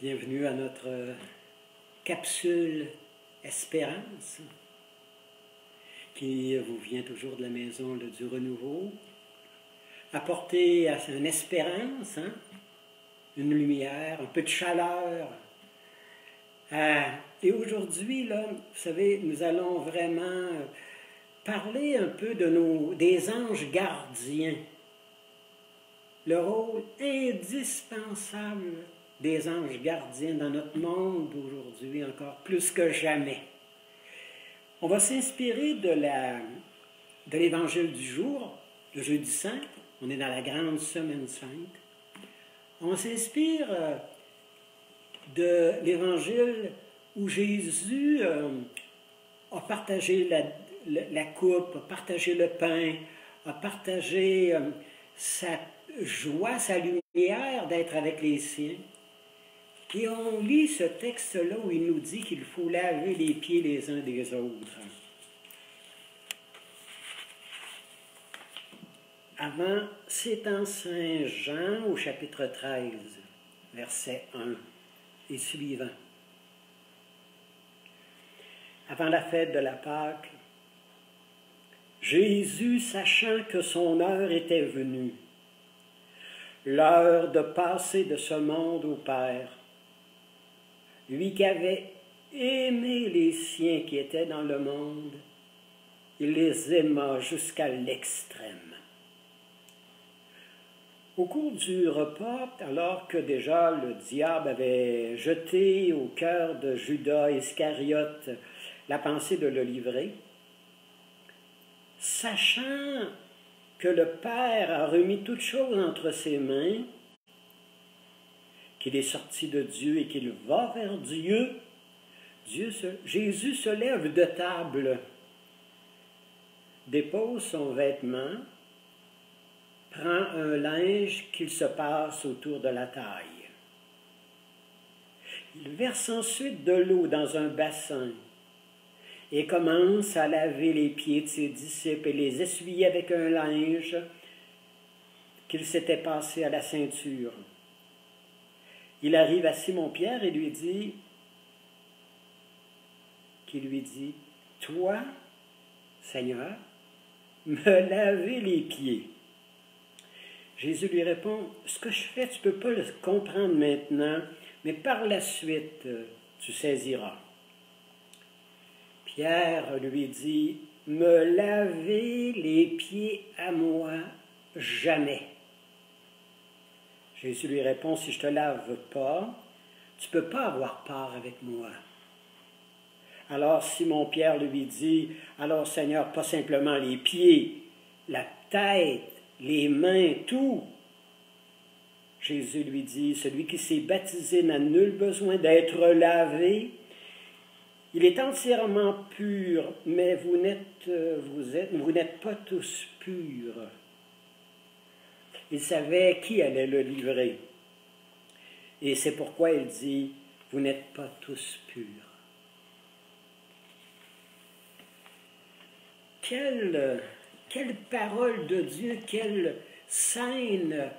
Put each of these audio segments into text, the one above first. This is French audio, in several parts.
Bienvenue à notre capsule Espérance qui vous vient toujours de la maison du Renouveau. Apporter une espérance, une lumière, un peu de chaleur. Et aujourd'hui, là, vous savez, nous allons vraiment parler un peu des anges gardiens. Le rôle indispensable des anges gardiens dans notre monde aujourd'hui, encore plus que jamais. On va s'inspirer de l'Évangile du jour, le jeudi saint. On est dans la grande semaine sainte. On s'inspire de l'Évangile où Jésus a partagé la coupe, a partagé le pain, a partagé sa joie, sa lumière d'être avec les siens. Et on lit ce texte-là où il nous dit qu'il faut laver les pieds les uns des autres. Avant, c'est en Saint Jean au chapitre 13, verset 1 et suivant. Avant la fête de la Pâque, Jésus, sachant que son heure était venue, l'heure de passer de ce monde au Père, lui qui avait aimé les siens qui étaient dans le monde, il les aima jusqu'à l'extrême. Au cours du repas, alors que déjà le diable avait jeté au cœur de Judas Iscariote la pensée de le livrer, sachant que le Père a remis toutes choses entre ses mains, qu'il est sorti de Dieu et qu'il va vers Dieu, Jésus se lève de table, dépose son vêtement, prend un linge qu'il se passe autour de la taille. Il verse ensuite de l'eau dans un bassin et commence à laver les pieds de ses disciples et les essuyer avec un linge qu'il s'était passé à la ceinture. Il arrive à Simon-Pierre et lui dit, « Toi, Seigneur, me laver les pieds. » Jésus lui répond, « Ce que je fais, tu ne peux pas le comprendre maintenant, mais par la suite, tu saisiras. » Pierre lui dit, « Me laver les pieds à moi, jamais. » Jésus lui répond, « Si je ne te lave pas, tu ne peux pas avoir part avec moi. » Alors Simon-Pierre lui dit, « Alors Seigneur, pas simplement les pieds, la tête, les mains, tout. » Jésus lui dit, « Celui qui s'est baptisé n'a nul besoin d'être lavé. Il est entièrement pur, mais vous n'êtes pas tous purs. » Il savait qui allait le livrer. Et c'est pourquoi il dit, « Vous n'êtes pas tous purs. » Quelle parole de Dieu, quelle scène,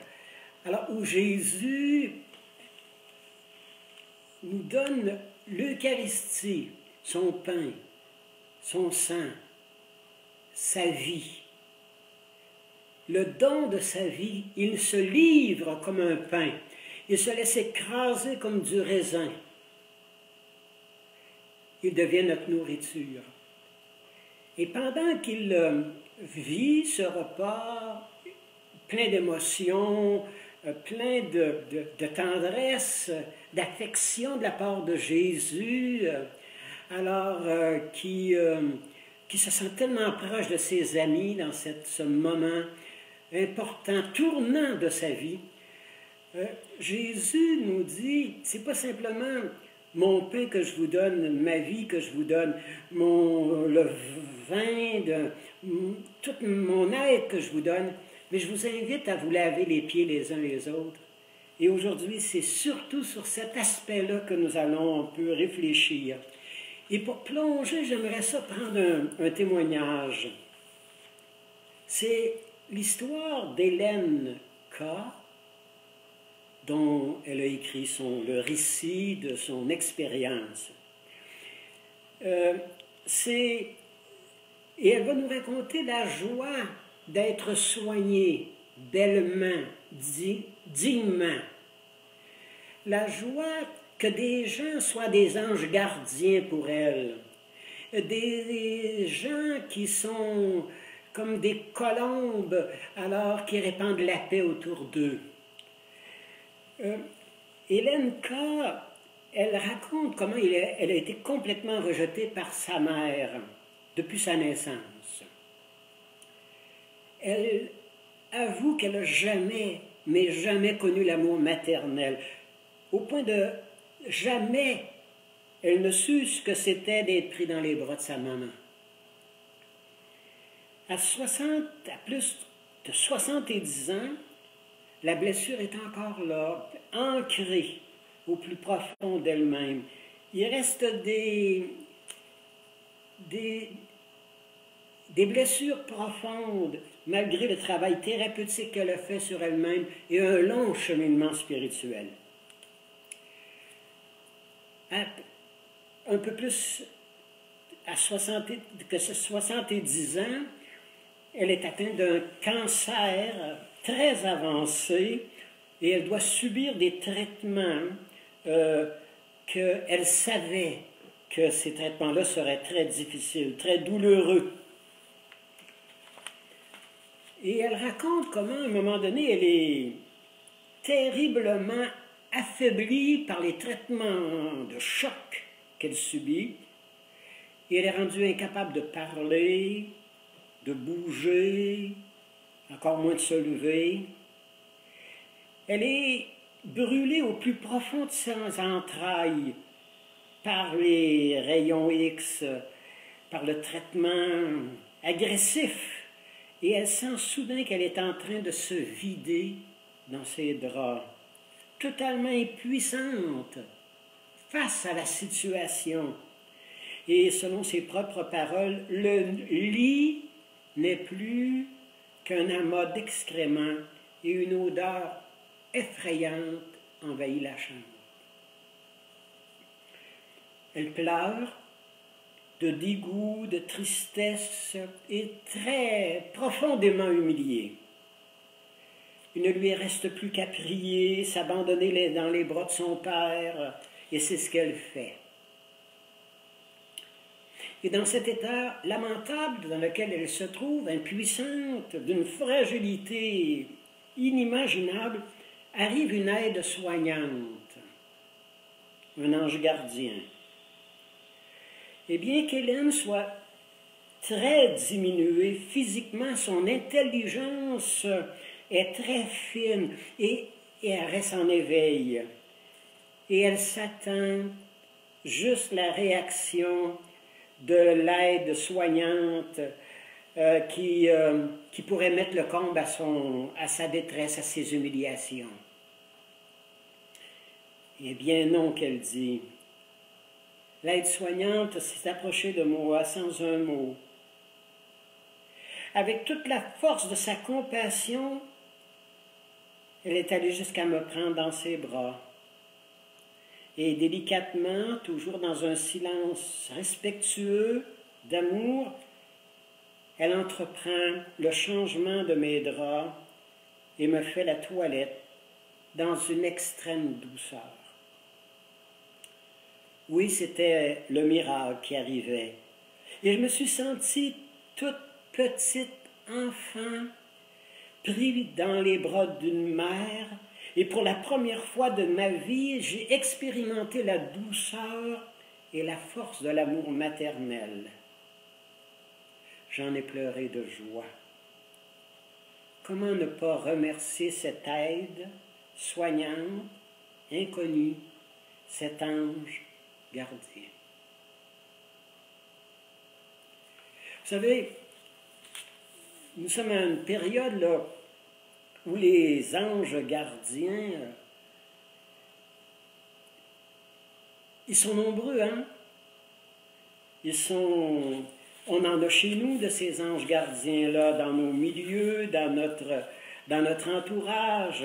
alors où Jésus nous donne l'Eucharistie, son pain, son sang, sa vie. Le don de sa vie, il se livre comme un pain. Il se laisse écraser comme du raisin. Il devient notre nourriture. Et pendant qu'il vit ce repas plein d'émotions, plein de tendresse, d'affection de la part de Jésus, qui se sent tellement proche de ses amis dans ce moment important, tournant de sa vie, Jésus nous dit, c'est pas simplement mon pain que je vous donne, ma vie que je vous donne, le vin, tout mon être que je vous donne, mais je vous invite à vous laver les pieds les uns les autres. Et aujourd'hui, c'est surtout sur cet aspect-là que nous allons un peu réfléchir. Et pour plonger, j'aimerais ça prendre un témoignage. C'est l'histoire d'Hélène K., dont elle a écrit le récit de son expérience. Et elle va nous raconter la joie d'être soignée bellement, dignement. La joie que des gens soient des anges gardiens pour elle. Des gens qui sont comme des colombes, alors qui répandent la paix autour d'eux. Hélène K., elle raconte comment elle a été complètement rejetée par sa mère depuis sa naissance. Elle avoue qu'elle n'a jamais, mais jamais connu l'amour maternel, au point de jamais elle ne sut ce que c'était d'être pris dans les bras de sa maman. À plus de 70 ans, la blessure est encore là, ancrée au plus profond d'elle-même. Il reste des blessures profondes, malgré le travail thérapeutique qu'elle a fait sur elle-même et un long cheminement spirituel. Un peu plus que 70 ans, elle est atteinte d'un cancer très avancé et elle doit subir des traitements qu'elle savait que ces traitements-là seraient très difficiles, très douloureux. Et elle raconte comment, à un moment donné, elle est terriblement affaiblie par les traitements de choc qu'elle subit, et elle est rendue incapable de parler, de bouger, encore moins de se lever. Elle est brûlée au plus profond de ses entrailles par les rayons X, par le traitement agressif, et elle sent soudain qu'elle est en train de se vider dans ses draps, totalement impuissante face à la situation. Et selon ses propres paroles, le lit n'est plus qu'un amas d'excréments et une odeur effrayante envahit la chambre. Elle pleure de dégoût, de tristesse et très profondément humiliée. Il ne lui reste plus qu'à prier, s'abandonner dans les bras de son père, et c'est ce qu'elle fait. Et dans cet état lamentable dans lequel elle se trouve, impuissante, d'une fragilité inimaginable, arrive une aide soignante, un ange gardien. Et bien qu'Hélène soit très diminuée physiquement, son intelligence est très fine et elle reste en éveil. Et elle s'attend juste la réaction de l'aide soignante qui pourrait mettre le comble à sa détresse, à ses humiliations. Eh bien non, qu'elle dit. L'aide soignante s'est approchée de moi sans un mot. Avec toute la force de sa compassion, elle est allée jusqu'à me prendre dans ses bras. Et délicatement, toujours dans un silence respectueux, d'amour, elle entreprend le changement de mes draps et me fait la toilette dans une extrême douceur. Oui, c'était le miracle qui arrivait. Et je me suis sentie toute petite enfant, prise dans les bras d'une mère, et pour la première fois de ma vie, j'ai expérimenté la douceur et la force de l'amour maternel. J'en ai pleuré de joie. Comment ne pas remercier cette aide soignante, inconnue, cet ange gardien? Vous savez, nous sommes à une période là, où les anges gardiens, ils sont nombreux, hein? On en a chez nous de ces anges gardiens-là, dans nos milieux, dans notre entourage.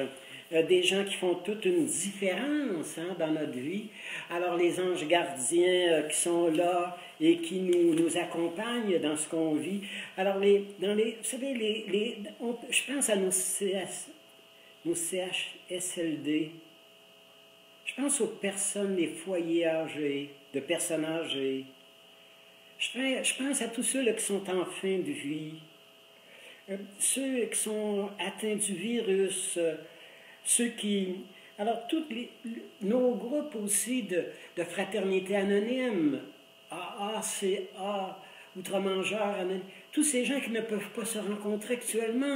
des gens qui font toute une différence dans notre vie. Alors les anges gardiens qui sont là et qui nous accompagnent dans ce qu'on vit. Alors vous savez, je pense à nos CHSLD. Je pense aux personnes, les foyers âgés, de personnes âgées. Je pense à tous ceux là, qui sont en fin de vie. Ceux qui sont atteints du virus, ceux qui... Alors, nos groupes aussi de fraternité anonyme, AACA, Outre-Mangeurs, tous ces gens qui ne peuvent pas se rencontrer actuellement,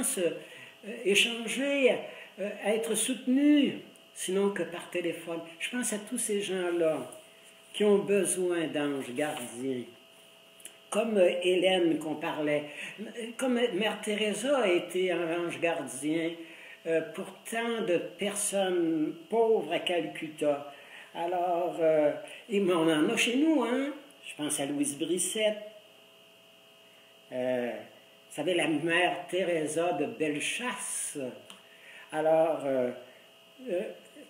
échanger, être soutenus, sinon que par téléphone. Je pense à tous ces gens-là qui ont besoin d'anges gardiens. Comme Hélène qu'on parlait, comme Mère Teresa a été un ange gardien pour tant de personnes pauvres à Calcutta. Alors, on en a chez nous, hein? Je pense à Louise Brissette. Vous savez, la Mère Teresa de Bellechasse. Alors,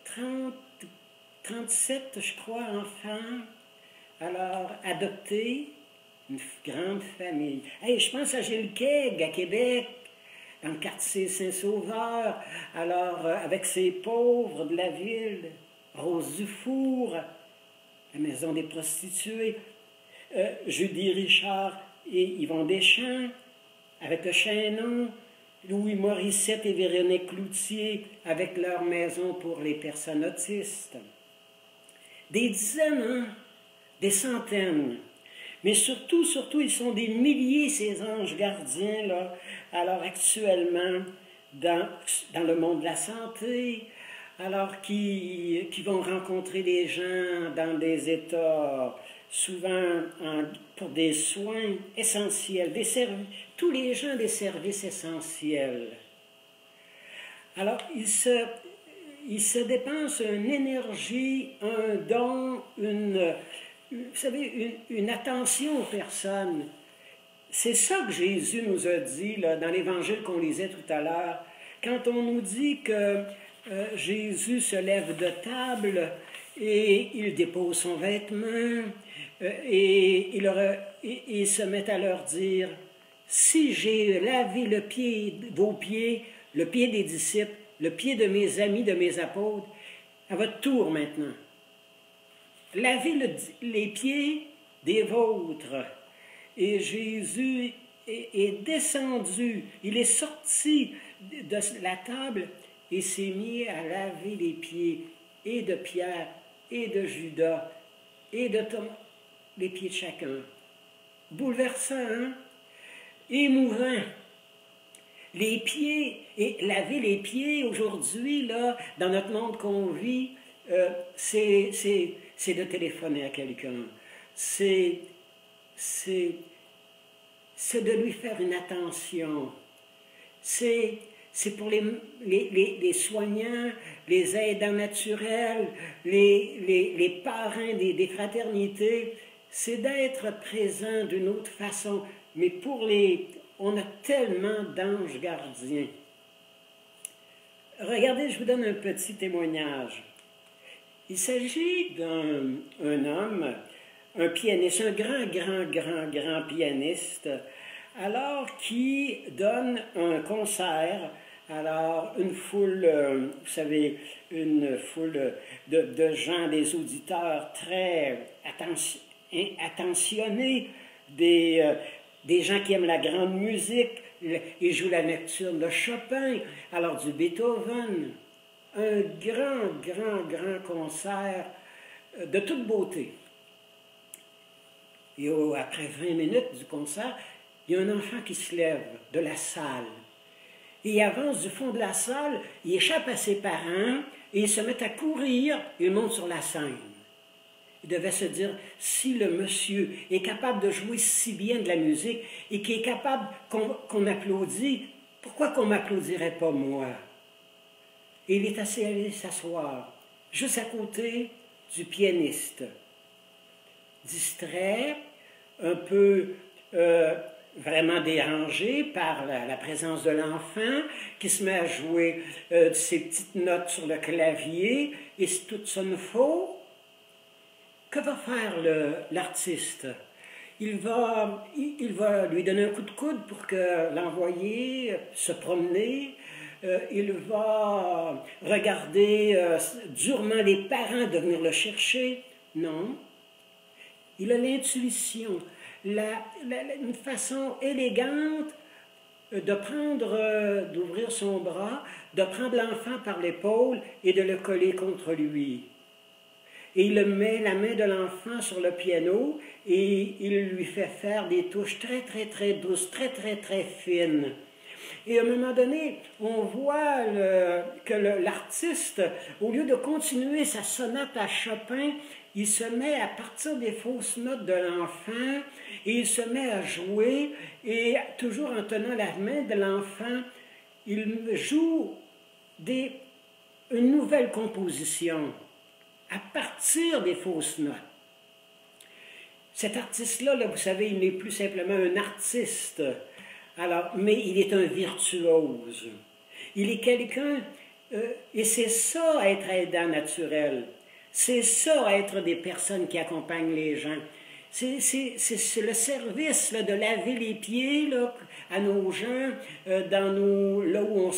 37, je crois, enfants. Alors, adoptés. Une grande famille. Hey, je pense à Gilles Keg, à Québec, dans le quartier Saint-Sauveur, alors avec ses pauvres de la ville, Rose Dufour, la maison des prostituées, Judy Richard et Yvon Deschamps, avec le Chaînon, Louis Morissette et Véronique Cloutier, avec leur maison pour les personnes autistes. Des dizaines, hein? Des centaines. Mais surtout, ils sont des milliers, ces anges gardiens, là, alors actuellement, dans le monde de la santé, alors qui vont rencontrer des gens dans des états, souvent pour des soins essentiels, tous les gens des services essentiels. Alors, ils se dépensent une énergie, un don, vous savez, une attention aux personnes. C'est ça que Jésus nous a dit là, dans l'Évangile qu'on lisait tout à l'heure. Quand on nous dit que Jésus se lève de table et il dépose son vêtement et il se met à leur dire « Si j'ai lavé vos pieds, le pied des disciples, le pied de mes amis, de mes apôtres, à votre tour maintenant. » Lavez les pieds des vôtres. Et Jésus est descendu, il est sorti de la table et s'est mis à laver les pieds et de Pierre et de Judas et de Thomas, les pieds de chacun. Bouleversant, hein? Émouvant. Les pieds, et laver les pieds aujourd'hui, là, dans notre monde qu'on vit, c'est de téléphoner à quelqu'un. C'est de lui faire une attention. C'est pour les soignants, les aidants naturels, les parrains des fraternités. C'est d'être présent d'une autre façon. Mais on a tellement d'anges gardiens. Regardez, je vous donne un petit témoignage. Il s'agit d'un homme, un pianiste, un grand pianiste, alors qui donne un concert, alors une foule, vous savez, une foule de gens, des auditeurs très attentionnés, des gens qui aiment la grande musique, ils jouent la nocturne de Chopin, alors du Beethoven, un grand concert de toute beauté. Et après 20 minutes du concert, il y a un enfant qui se lève de la salle. Et il avance du fond de la salle, il échappe à ses parents, et il se met à courir, et il monte sur la scène. Il devait se dire, si le monsieur est capable de jouer si bien de la musique, et qu'il est capable qu'on applaudit, pourquoi qu'on ne m'applaudirait pas moi? Et il est allé s'asseoir, juste à côté du pianiste. Distrait, un peu vraiment dérangé par la présence de l'enfant qui se met à jouer ses petites notes sur le clavier et tout sonne faux. Que va faire l'artiste? Il va lui donner un coup de coude pour l'envoyer se promener. Il va regarder durement les parents de venir le chercher. Non. Il a l'intuition, une façon élégante d'ouvrir son bras, de prendre l'enfant par l'épaule et de le coller contre lui. Et il met la main de l'enfant sur le piano et il lui fait faire des touches très, très, très douces, très, très, très fines. Et à un moment donné, on voit que l'artiste, au lieu de continuer sa sonate à Chopin, il se met à partir des fausses notes de l'enfant et il se met à jouer et toujours en tenant la main de l'enfant, il joue une nouvelle composition à partir des fausses notes. Cet artiste-là, vous savez, il n'est plus simplement un artiste, mais il est un virtuose. Il est quelqu'un, et c'est ça être aidant naturel. C'est ça être des personnes qui accompagnent les gens. C'est le service là, de laver les pieds là, à nos gens, là où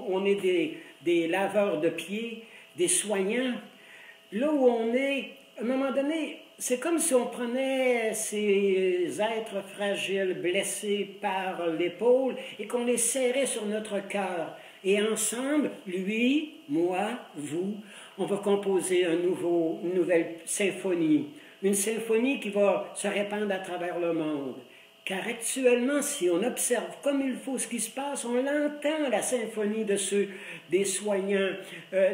on est des laveurs de pieds, des soignants. Là où on est, à un moment donné, c'est comme si on prenait ces êtres fragiles, blessés par l'épaule, et qu'on les serrait sur notre cœur. Et ensemble, lui, moi, vous, on va composer une nouvelle symphonie. Une symphonie qui va se répandre à travers le monde. Car actuellement, si on observe comme il faut ce qui se passe, on l'entend, la symphonie des soignants,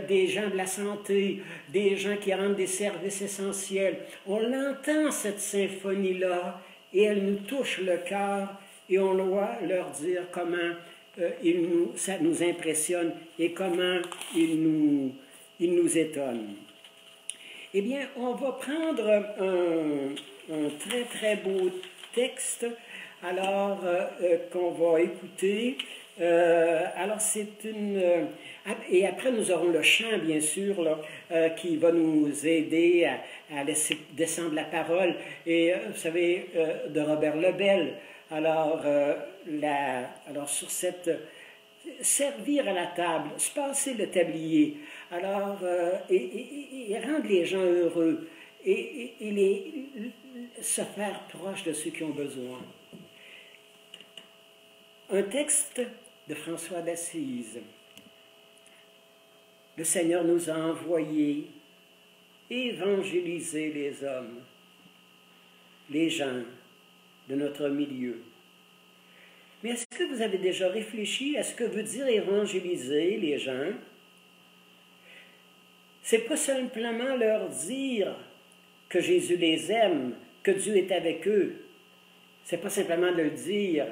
des gens de la santé, des gens qui rendent des services essentiels. On l'entend, cette symphonie-là, et elle nous touche le cœur, et on doit leur dire comment ça nous impressionne et comment il nous étonne. Eh bien, on va prendre un très, très beau texte, alors qu'on va écouter. Alors, c'est et après, nous aurons le chant, bien sûr, là, qui va nous aider à laisser descendre la parole. Et, vous savez, de Robert Lebel. Alors, sur cette... Servir à la table, se passer le tablier, alors, et rendre les gens heureux, et se faire proche de ceux qui ont besoin. Un texte de François d'Assise. Le Seigneur nous a envoyés évangéliser les hommes, les gens de notre milieu. Mais est-ce que vous avez déjà réfléchi à ce que veut dire évangéliser les gens? C'est pas simplement leur dire que Jésus les aime, que Dieu est avec eux. C'est pas simplement de le dire,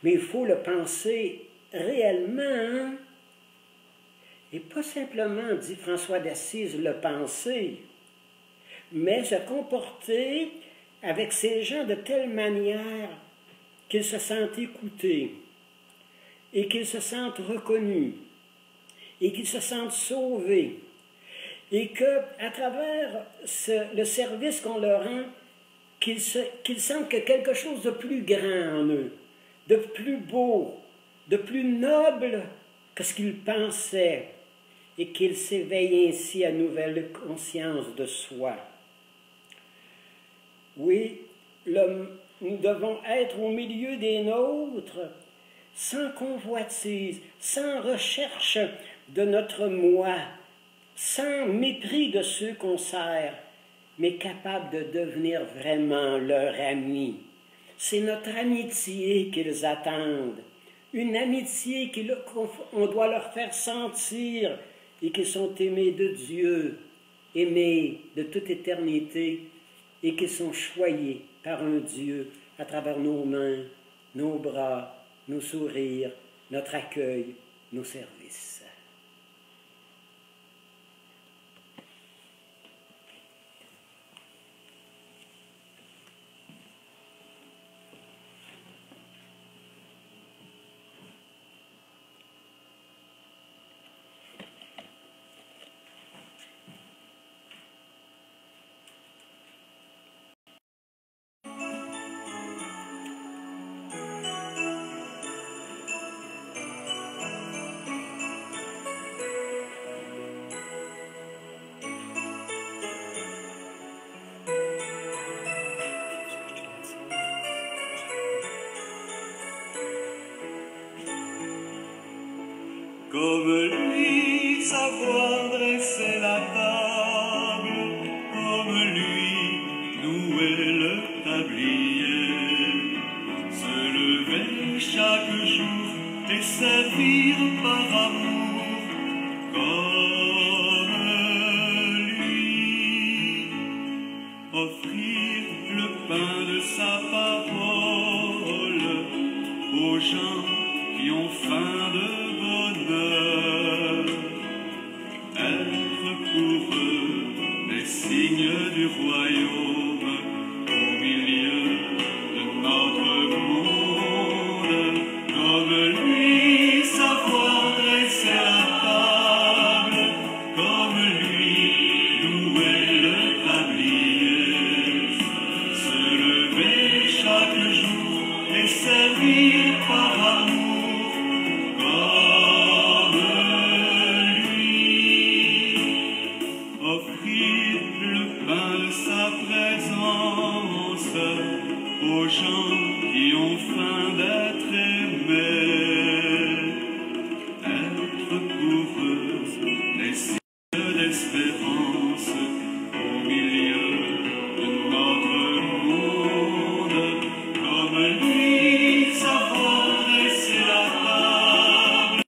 mais il faut le penser réellement. Et pas simplement, dit François d'Assise, le penser, mais se comporter avec ces gens de telle manière qu'ils se sentent écoutés et qu'ils se sentent reconnus et qu'ils se sentent sauvés et qu'à travers le service qu'on leur rend, qu'ils sentent que quelque chose de plus grand en eux, de plus beau, de plus noble que ce qu'ils pensaient et qu'ils s'éveillent ainsi à nouvelle conscience de soi. Oui, nous devons être au milieu des nôtres, sans convoitise, sans recherche de notre moi, sans mépris de ceux qu'on sert, mais capables de devenir vraiment leur ami. C'est notre amitié qu'ils attendent, une amitié qu'on doit leur faire sentir et qu'ils sont aimés de Dieu, aimés de toute éternité et qu'ils sont choyés par un Dieu à travers nos mains, nos bras, nos sourires, notre accueil, nos services. comme lui savoir dresser la table, comme lui nouer le tablier, se lever chaque jour et servir par amour, comme lui, offrir le pain de sa parole aux gens qui ont faim de bonheur, être pour eux les signes du royaume au milieu de notre monde, comme lui savoir dresser la table, comme lui nouer le tablier, se lever chaque jour et servir par amour, comme lui, offrir le pain de sa présence aux gens qui ont faim d'être aimés, être pour eux les signes d'espérance au milieu de notre monde, comme lui savoir dresser la table.